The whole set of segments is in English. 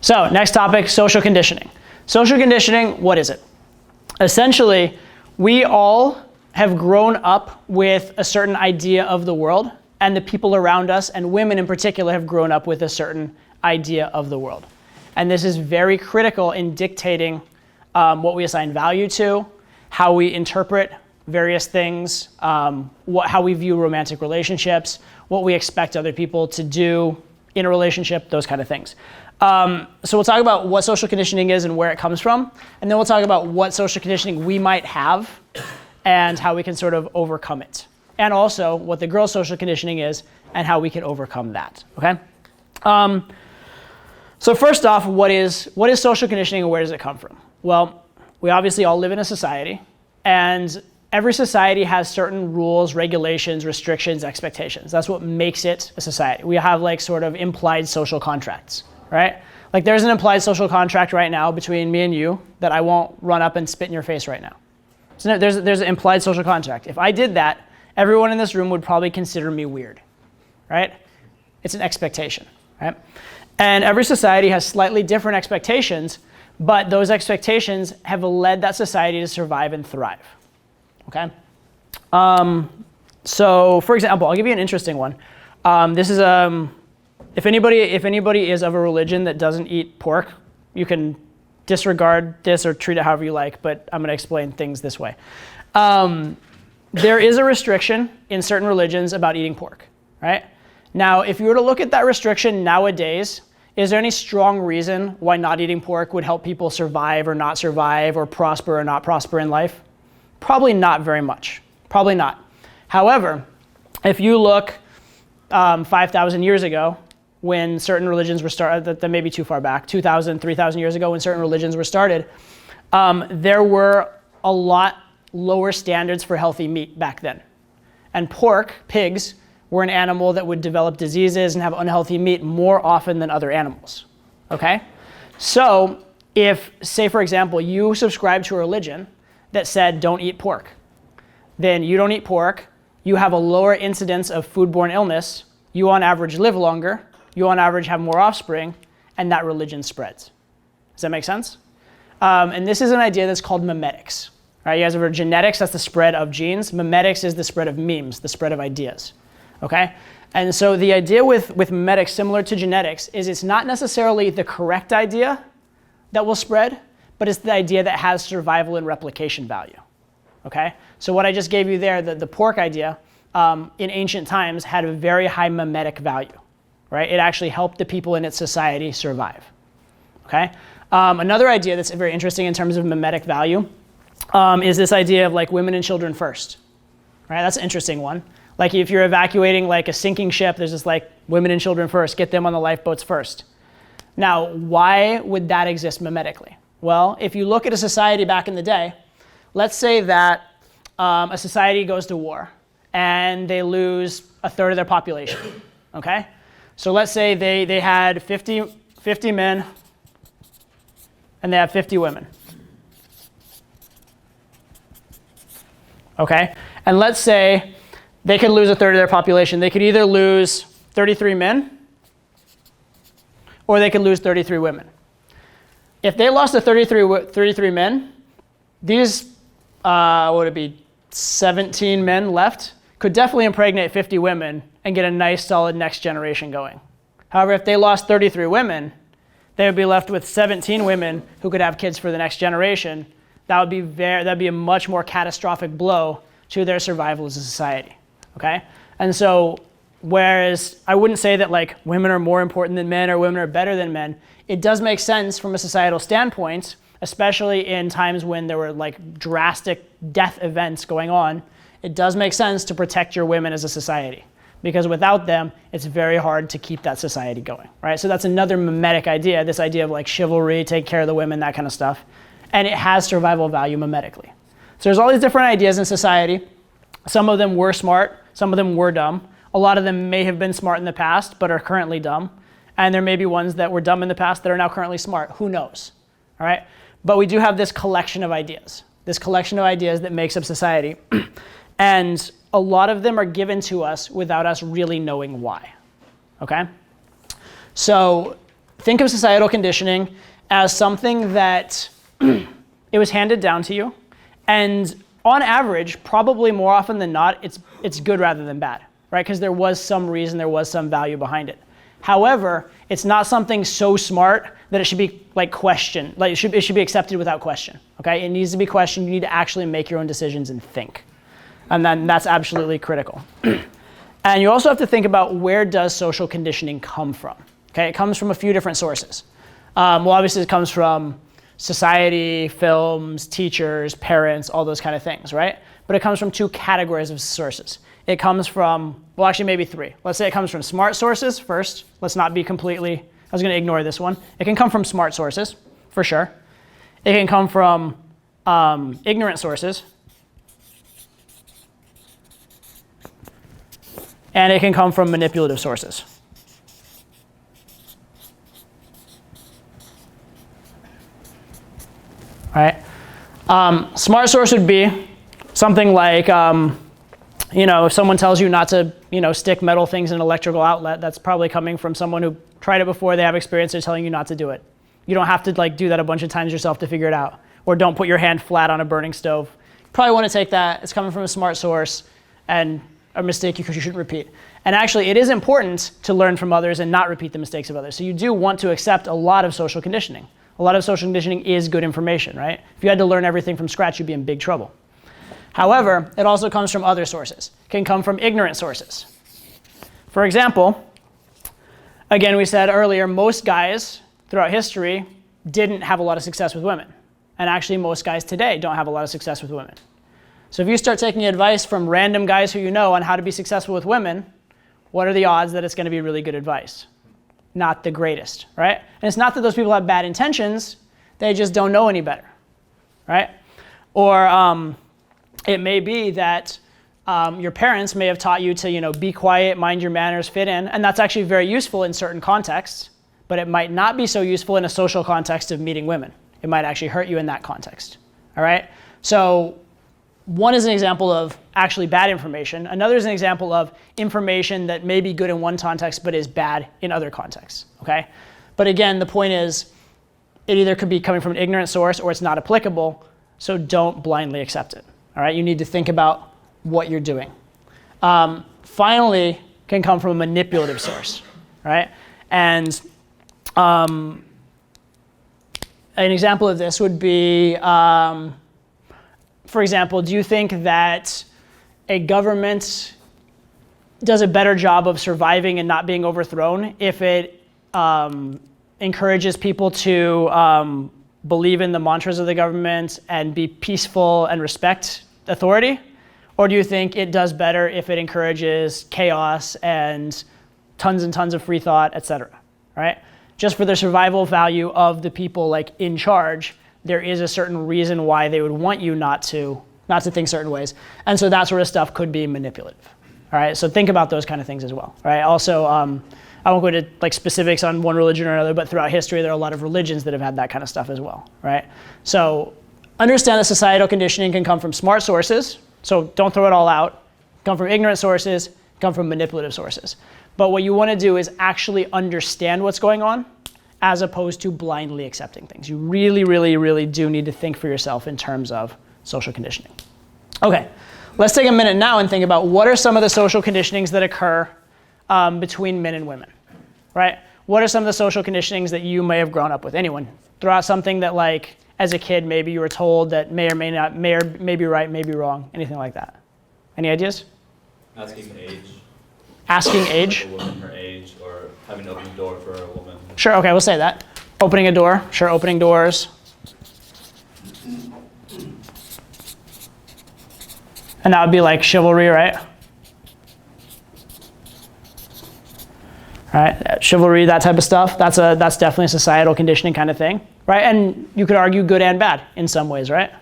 So next topic, social conditioning. Social conditioning, what is it? Essentially, we all have grown up with a certain idea of the world, and the people around us, and women in particular, have grown up with a certain idea of the world. And this is very critical in dictating what we assign value to, how we interpret various things, how we view romantic relationships, what we expect other people to do in a relationship, those kind of things. So we'll talk about what social conditioning is and where it comes from, and then we'll talk about what social conditioning we might have and how we can sort of overcome it. And also what the girls' social conditioning is and how we can overcome that, okay? So first off, what is social conditioning and where does it come from? Well, we obviously all live in a society, and every society has certain rules, regulations, restrictions, expectations. That's what makes it a society. We have like sort of implied social contracts, right? Like there's an implied social contract right now between me and you that I won't run up and spit in your face right now. So there's an implied social contract. If I did that, everyone in this room would probably consider me weird, right? It's an expectation, right? And every society has slightly different expectations, but those expectations have led that society to survive and thrive, okay? So for example, I'll give you an interesting one. This is, if anybody is of a religion that doesn't eat pork, you can disregard this or treat it however you like, but I'm gonna explain things this way. There is a restriction in certain religions about eating pork, right? Now, if you were to look at that restriction nowadays, is there any strong reason why not eating pork would help people survive or not survive or prosper or not prosper in life? Probably not very much, probably not. However, if you look 5,000 years ago, when certain religions were started, that may be too far back, 2,000, 3,000 years ago when certain religions were started, there were a lot lower standards for healthy meat back then. And pork, pigs, were an animal that would develop diseases and have unhealthy meat more often than other animals, okay? So if, say for example, you subscribe to a religion that said don't eat pork, then you don't eat pork, you have a lower incidence of foodborne illness, you on average live longer, you on average have more offspring, and that religion spreads. Does that make sense? And this is an idea that's called memetics. Right, you guys have heard genetics, that's the spread of genes. Memetics is the spread of memes, the spread of ideas, okay? And so the idea with memetics, similar to genetics, is it's not necessarily the correct idea that will spread, but it's the idea that has survival and replication value, okay? So what I just gave you there, the pork idea, in ancient times had a very high memetic value, right? It actually helped the people in its society survive, okay? Another idea that's very interesting in terms of memetic value is this idea of like women and children first, right? That's an interesting one. Like if you're evacuating like a sinking ship, there's this like women and children first, get them on the lifeboats first. Now, why would that exist memetically? Well, if you look at a society back in the day, let's say that a society goes to war and they lose a third of their population, okay? So let's say they had 50 men and they have 50 women. Okay, and let's say they could lose a third of their population. They could either lose 33 men or they could lose 33 women. If they lost the 33 men, these, what would it be, 17 men left could definitely impregnate 50 women and get a nice solid next generation going. However, if they lost 33 women, they would be left with 17 women who could have kids for the next generation. That'd be a much more catastrophic blow to their survival as a society, okay? And so, whereas I wouldn't say that like women are more important than men or women are better than men, it does make sense from a societal standpoint, especially in times when there were like drastic death events going on, it does make sense to protect your women as a society. Because without them, it's very hard to keep that society going, right? So that's another memetic idea, this idea of like chivalry, take care of the women, that kind of stuff. And it has survival value memetically. So there's all these different ideas in society. Some of them were smart, some of them were dumb. A lot of them may have been smart in the past, but are currently dumb. And there may be ones that were dumb in the past that are now currently smart, who knows, all right? But we do have this collection of ideas that makes up society. And a lot of them are given to us without us really knowing why, okay? So think of societal conditioning as something that it was handed down to you, and on average, probably more often than not, it's good rather than bad, right? Because there was some reason, there was some value behind it. However, it's not something so smart that it should be like questioned, like it should be accepted without question, okay? It needs to be questioned. You need to actually make your own decisions and think. And then that's absolutely critical. And you also have to think about, where does social conditioning come from? Okay, it comes from a few different sources. Well, obviously it comes from society, films, teachers, parents, all those kind of things, right? But it comes from two categories of sources. It comes from, well, actually maybe three. Let's say it comes from smart sources first. Let's not be completely, I was going to ignore this one. It can come from smart sources, for sure. It can come from ignorant sources. And it can come from manipulative sources. Right? Smart source would be something like, if someone tells you not to, stick metal things in an electrical outlet, that's probably coming from someone who tried it before, they have experience, they're telling you not to do it. You don't have to do that a bunch of times yourself to figure it out. Or don't put your hand flat on a burning stove. Probably want to take that. It's coming from a smart source, and a mistake you shouldn't repeat. And actually, it is important to learn from others and not repeat the mistakes of others. So you do want to accept a lot of social conditioning. A lot of social conditioning is good information, right? If you had to learn everything from scratch, you'd be in big trouble. However, it also comes from other sources. It can come from ignorant sources. For example, again, we said earlier, most guys throughout history didn't have a lot of success with women. And actually, most guys today don't have a lot of success with women. So if you start taking advice from random guys who you know on how to be successful with women, what are the odds that it's going to be really good advice? Not the greatest, right? And it's not that those people have bad intentions, they just don't know any better, right? Or it may be that your parents may have taught you to, be quiet, mind your manners, fit in, and that's actually very useful in certain contexts, but it might not be so useful in a social context of meeting women. It might actually hurt you in that context, all right? So one is an example of actually bad information. Another is an example of information that may be good in one context but is bad in other contexts, okay? But again, the point is, it either could be coming from an ignorant source or it's not applicable, so don't blindly accept it, all right? You need to think about what you're doing. Finally, can come from a manipulative source, right? And an example of this would be, for example, do you think that a government does a better job of surviving and not being overthrown if it encourages people to believe in the mantras of the government and be peaceful and respect authority? Or do you think it does better if it encourages chaos and tons of free thought, et cetera, right? Just for the survival value of the people in charge, there is a certain reason why they would want you not to think certain ways. And so that sort of stuff could be manipulative. All right, so think about those kind of things as well. Right. Also, I won't go into specifics on one religion or another, but throughout history, there are a lot of religions that have had that kind of stuff as well. Right. So understand that societal conditioning can come from smart sources. So don't throw it all out. Come from ignorant sources, come from manipulative sources. But what you want to do is actually understand what's going on, as opposed to blindly accepting things. You really, really, really do need to think for yourself in terms of social conditioning. Okay, let's take a minute now and think about what are some of the social conditionings that occur between men and women, right? What are some of the social conditionings that you may have grown up with? Anyone? Throw out something that as a kid, maybe you were told that may or may not, may be right, may be wrong, anything like that. Any ideas? Asking age. Asking age? A woman her age, or having an open door for a woman. Sure, okay, we'll say that. Opening a door, sure, opening doors. And that would be chivalry, right? Right, chivalry, that type of stuff. That's definitely a societal conditioning kind of thing, right? And you could argue good and bad in some ways, right?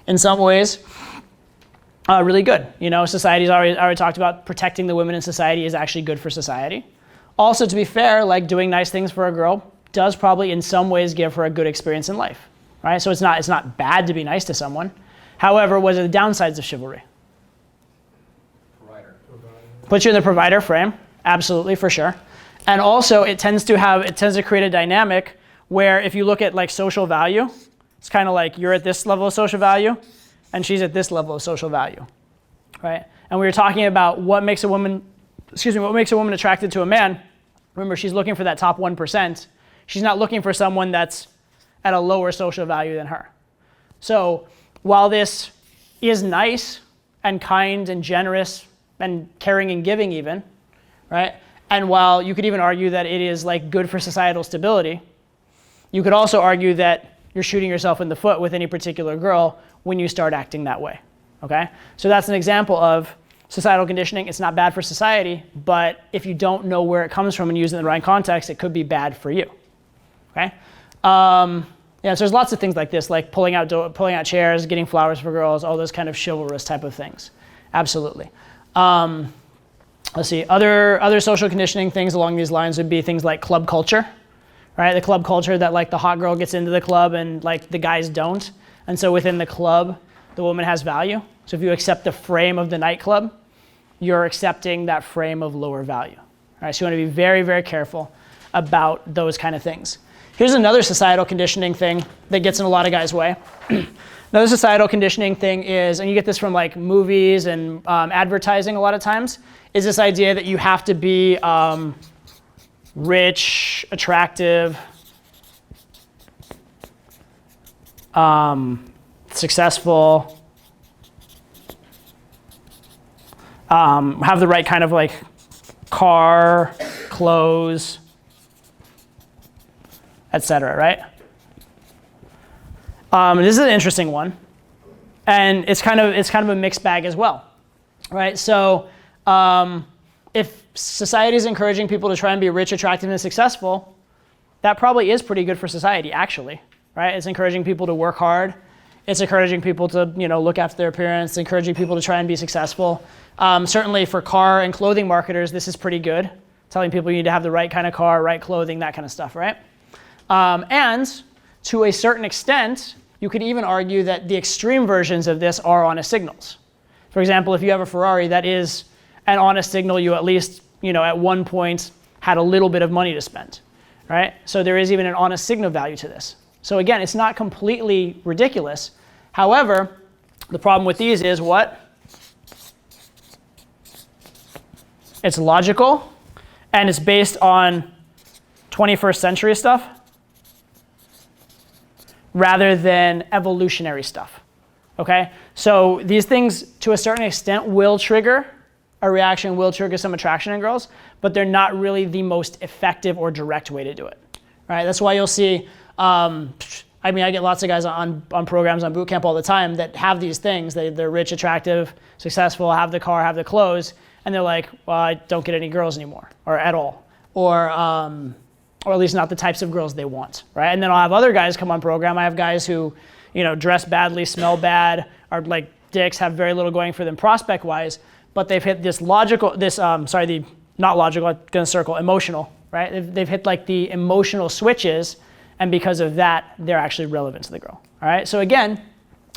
In some ways, really good. Society's already talked about protecting the women in society is actually good for society. Also, to be fair, doing nice things for a girl does probably in some ways give her a good experience in life, right? So it's not bad to be nice to someone. However, what are the downsides of chivalry? Provider. Puts you in the provider frame, absolutely, for sure. And also it tends to create a dynamic where if you look at like social value, it's kind of like you're at this level of social value and she's at this level of social value, right? And we were talking about what makes a woman attracted to a man. Remember, she's looking for that top 1%. She's not looking for someone that's at a lower social value than her. So while this is nice and kind and generous and caring and giving even, right? And while you could even argue that it is like good for societal stability, you could also argue that you're shooting yourself in the foot with any particular girl when you start acting that way, okay? So that's an example of societal conditioning. It's not bad for society, but if you don't know where it comes from and use it in the right context, it could be bad for you, okay? Yeah, so there's lots of things like this, like pulling out chairs, getting flowers for girls, all those kind of chivalrous type of things. Absolutely. Let's see, other social conditioning things along these lines would be things like club culture, right? The club culture that like the hot girl gets into the club and like the guys don't. And so within the club, the woman has value. So if you accept the frame of the nightclub, you're accepting that frame of lower value. All right, so you want to be very, very careful about those kind of things. Here's another societal conditioning thing that gets in a lot of guys' way. Another societal conditioning thing is, and you get this from like movies and advertising a lot of times, is this idea that you have to be rich, attractive, successful, have the right kind of like car, clothes, etc., right? This is an interesting one, and it's kind of a mixed bag as well, right? So if society is encouraging people to try and be rich, attractive, and successful, that probably is pretty good for society, actually, right? It's encouraging people to work hard. It's encouraging people to, look after their appearance. It's encouraging people to try and be successful. Certainly for car and clothing marketers, this is pretty good. Telling people you need to have the right kind of car, right clothing, that kind of stuff, right? And to a certain extent, you could even argue that the extreme versions of this are honest signals. For example, if you have a Ferrari, that is an honest signal you at least, at one point had a little bit of money to spend, right? So there is even an honest signal value to this. So again, it's not completely ridiculous. However, the problem with these is what? It's logical, and it's based on 21st century stuff rather than evolutionary stuff, okay? So these things, to a certain extent, will trigger a reaction, will trigger some attraction in girls, but they're not really the most effective or direct way to do it, right? That's why you'll see, I get lots of guys on programs, on boot camp all the time that have these things. They're rich, attractive, successful, have the car, have the clothes, and they're like, well, I don't get any girls anymore, or at all, or at least not the types of girls they want, right? And then I'll have other guys come on program. I have guys who, dress badly, smell bad, are like dicks, have very little going for them prospect-wise, but they've hit this emotional, right? They've hit like the emotional switches, and because of that, they're actually relevant to the girl, all right? So again,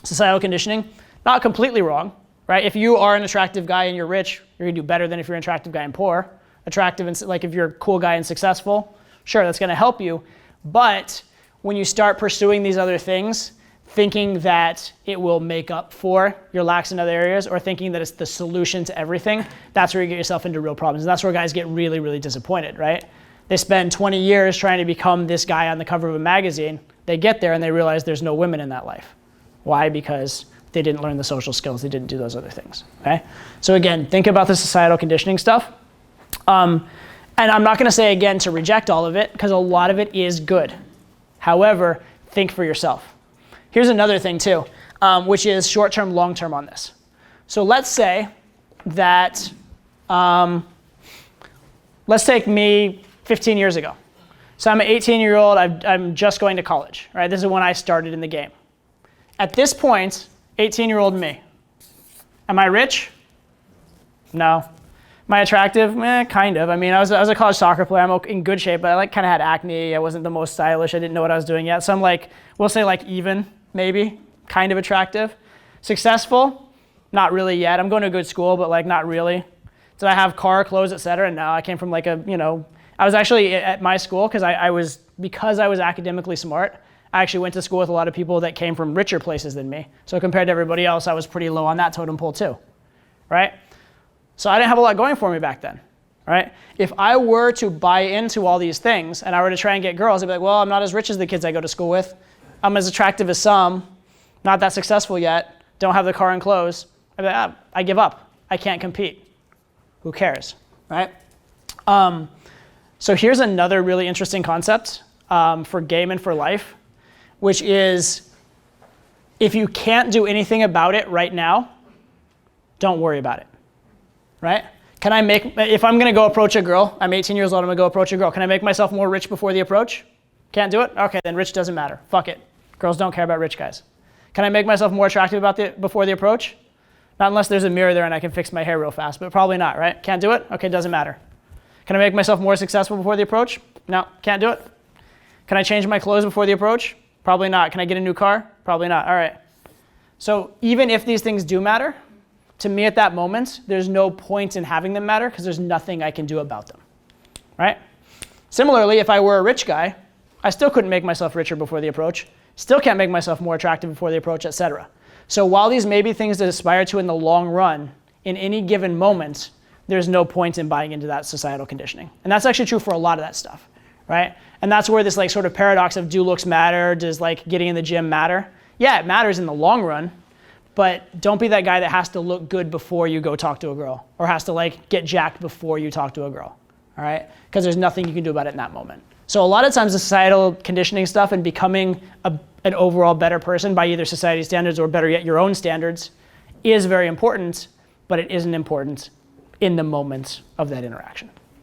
societal conditioning, not completely wrong, right? If you are an attractive guy and you're rich, you're gonna do better than if you're an attractive guy and poor. Attractive and like if you're a cool guy and successful, sure, that's gonna help you. But when you start pursuing these other things, thinking that it will make up for your lacks in other areas, or thinking that it's the solution to everything, that's where you get yourself into real problems. And that's where guys get really, really disappointed, right? They spend 20 years trying to become this guy on the cover of a magazine. They get there and they realize there's no women in that life. Why? Because they didn't learn the social skills. They didn't do those other things, okay? So again, think about the societal conditioning stuff. And I'm not gonna say again to reject all of it, because a lot of it is good. However, think for yourself. Here's another thing too, which is short-term, long-term on this. So let's say that, let's take me 15 years ago. So I'm an 18-year-old, I'm just going to college, right? This is when I started in the game. At this point, 18-year-old me, am I rich? No. Am I attractive? Kind of. I was a college soccer player. I'm in good shape, but I kind of had acne. I wasn't the most stylish. I didn't know what I was doing yet. So I'm like, we'll say like even, maybe, kind of attractive. Successful? Not really yet. I'm going to a good school, but like not really. Did I have car, clothes, etc.? No, I came from like a, I was actually at my school because I was academically smart. I actually went to school with a lot of people that came from richer places than me. So compared to everybody else, I was pretty low on that totem pole too, right? So I didn't have a lot going for me back then, right? If I were to buy into all these things and I were to try and get girls, I'd be like, well, I'm not as rich as the kids I go to school with. I'm as attractive as some, not that successful yet, don't have the car and clothes. I'd be like, I give up. I can't compete. Who cares, right? So here's another really interesting concept for game and for life, which is if you can't do anything about it right now, don't worry about it, right? If I'm gonna go approach a girl, I'm 18 years old, I'm gonna go approach a girl, can I make myself more rich before the approach? Can't do it? Okay, then rich doesn't matter. Fuck it. Girls don't care about rich guys. Can I make myself more attractive before the approach? Not unless there's a mirror there and I can fix my hair real fast, but probably not, right? Can't do it? Okay, doesn't matter. Can I make myself more successful before the approach? No, can't do it. Can I change my clothes before the approach? Probably not. Can I get a new car? Probably not. All right. So even if these things do matter, to me at that moment, there's no point in having them matter because there's nothing I can do about them, right? Similarly, if I were a rich guy, I still couldn't make myself richer before the approach, still can't make myself more attractive before the approach, etc. So while these may be things to aspire to in the long run, in any given moment, there's no point in buying into that societal conditioning. And that's actually true for a lot of that stuff, right? And that's where this like sort of paradox of do looks matter, does like getting in the gym matter? Yeah, it matters in the long run, but don't be that guy that has to look good before you go talk to a girl or has to like get jacked before you talk to a girl, all right? Because there's nothing you can do about it in that moment. So a lot of times the societal conditioning stuff and becoming an overall better person by either society standards or better yet your own standards is very important, but it isn't important in the moment of that interaction.